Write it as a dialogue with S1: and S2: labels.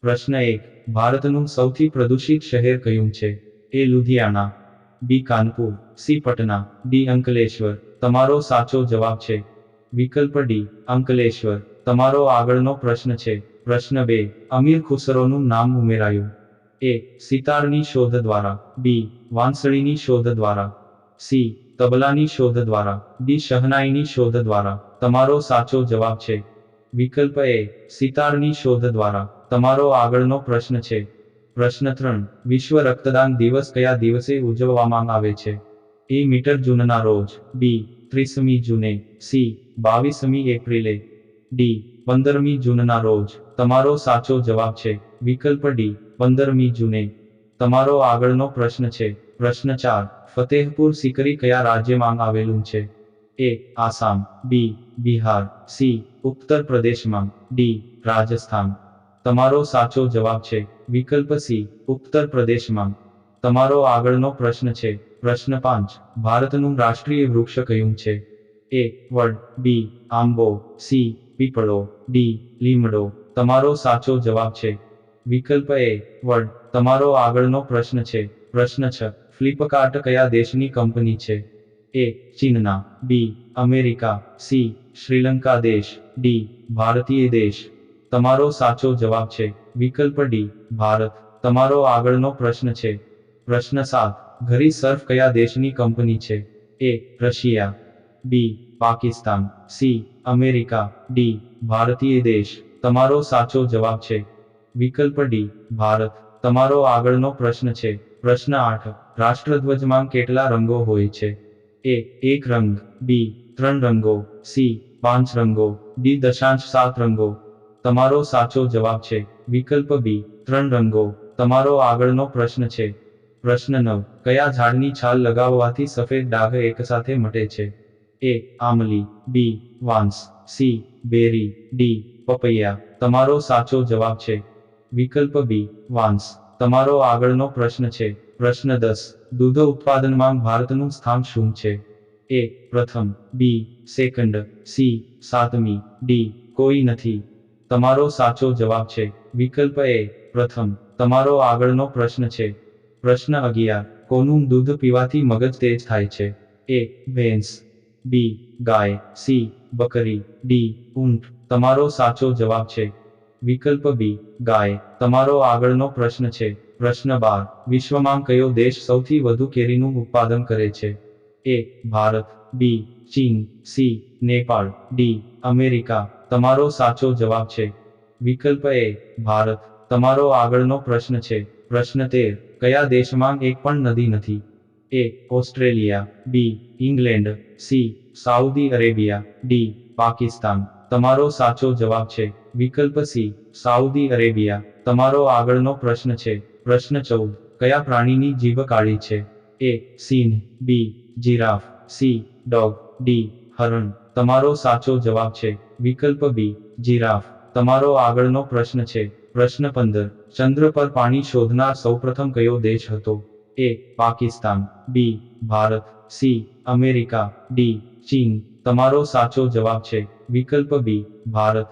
S1: પ્રશ્ન 1. ભારતનું સૌથી પ્રદૂષિત શહેર કયું છે? એ લુધિયાણા, બી કાનપુર, સી પટના, ડી અંકલેશ્વર. તમારો સાચો જવાબ છે વિકલ્પ ડી અંકલેશ્વર. તમારો આગળનો પ્રશ્ન છે પ્રશ્ન 2. અમીર ખુસરોનું નામ ઉમેરાયું. એ સિતારની શોધ દ્વારા, બી વાંસળીની શોધ દ્વારા, સી તબલાની શોધ દ્વારા, ડી શહનાઈની શોધ દ્વારા. તમારો સાચો જવાબ છે વિકલ્પ એ સિતારની શોધ દ્વારા. તમારો આગળનો પ્રશ્ન છે પ્રશ્ન 3. વિશ્વ રક્તદાન દિવસ કયા દિવસે ઉજવવામાં આવે છે? એ મીટર જૂનના રોજ, બી 30મી જૂને, સી 22મી એપ્રિલે, ડી 15મી જૂનના રોજ. તમારો સાચો જવાબ છે વિકલ્પ ડી 15મી જૂને. તમારો આગળનો પ્રશ્ન છે પ્રશ્ન 4. ફતેહપુર સિકરી કયા રાજ્યમાં આવેલું છે? એ આસામ, બી બિહાર, સી ઉત્તર પ્રદેશમાં, ડી રાજસ્થાન. તમારો સાચો જવાબ છે વિકલ્પ સી ઉત્તર પ્રદેશમાં. તમારો આગળનો પ્રશ્ન છે પ્રશ્ન 5. ભારતનું રાષ્ટ્રીય વૃક્ષ કયું છે? એ વડ, બી આંબો, સી પીપળો, ડી લીમડો. તમારો સાચો જવાબ છે વિકલ્પ એ વડ. તમારો આગળનો પ્રશ્ન છે પ્રશ્ન 6. ફ્લિપકાર્ટ કયા દેશની કંપની છે? એ ચીનના, બી અમેરિકા, સી શ્રીલંકા દેશ, ડી ભારતીય દેશ. તમારો સાચો જવાબ છે વિકલ્પ ડી ભારત. તમારો આગળનો પ્રશ્ન છે પ્રશ્ન 7. ઘરી સર્ફ કયા દેશની કંપની છે? A Russia, B Pakistan, C America, D ભારતીય દેશ. તમારો સાચો જવાબ છે વિકલ્પ ડી ભારત. તમારો આગળનો પ્રશ્ન છે પ્રશ્ન 8. રાષ્ટ્રધ્વજમાં કેટલા રંગો હોય છે? એ 1 રંગ, બી 3 રંગો, સી 5 રંગો, ડી 7 રંગો. તમારો સાચો જવાબ છે વિકલ્પ બી 3 રંગો. તમારો આગળનો પ્રશ્ન છે પ્રશ્ન 9. કયા ઝાડની છાલ લગાવવાથી સફેદ ડાઘ એકસાથે મટે છે? એ આમલી, બી વાંસ, સી બેરી, ડી પપૈયા. તમારો સાચો જવાબ છે વિકલ્પ બી વાંસ. તમારો આગળનો પ્રશ્ન છે પ્રશ્ન 10. દૂધ ઉત્પાદનમાં ભારતનું સ્થાન શું છે? એ પ્રથમ, બી સેકન્ડ, સી 7મી, ડી કોઈ નથી. તમારો સાચો જવાબ છે વિકલ્પ એ પ્રથમ. તમારો આગળનો પ્રશ્ન છે પ્રશ્ન 11. કોનું દૂધ પીવાથી મગજ તેજ થાય છે? એ ભેંસ, બી ગાય, સી બકરી, ડી ઊંટ. તમારો સાચો જવાબ છે વિકલ્પ બી ગાય. તમારો આગળનો પ્રશ્ન છે પ્રશ્ન 12. વિશ્વમાં કયો દેશ સૌથી વધુ કેરીનું ઉત્પાદન કરે છે? એ ભારત, બી ચીન, સી નેપાળ, ડી અમેરિકા. તમારો સાચો જવાબ છે વિકલ્પ એ ભારત. તમારો આગળનો પ્રશ્ન છે પ્રશ્ન 13. કયા દેશમાં એક પણ નદી નથી? A Australia, B England, C Saudi Arabia, D Pakistan. તમારો સાચો જવાબ છે વિકલ્પ સી સાઉદી અરેબિયા. તમારો આગળનો પ્રશ્ન છે પ્રશ્ન 14. કયા પ્રાણીની જીભ કાળી છે? એ સિંહ, બી જીરાફ, સી ડોગ, ડી હરણ. તમારો સાચો જવાબ છે વિકલ્પ બી જીરાફ. તમારો આગળનો પ્રશ્ન છે પ્રશ્ન 15. ચંદ્ર પર પાણી શોધનાર સૌપ્રથમ કયો દેશ હતો? એ પાકિસ્તાન, બી ભારત, સી અમેરિકા, ડી ચીન. તમારો સાચો જવાબ છે વિકલ્પ બી ભારત.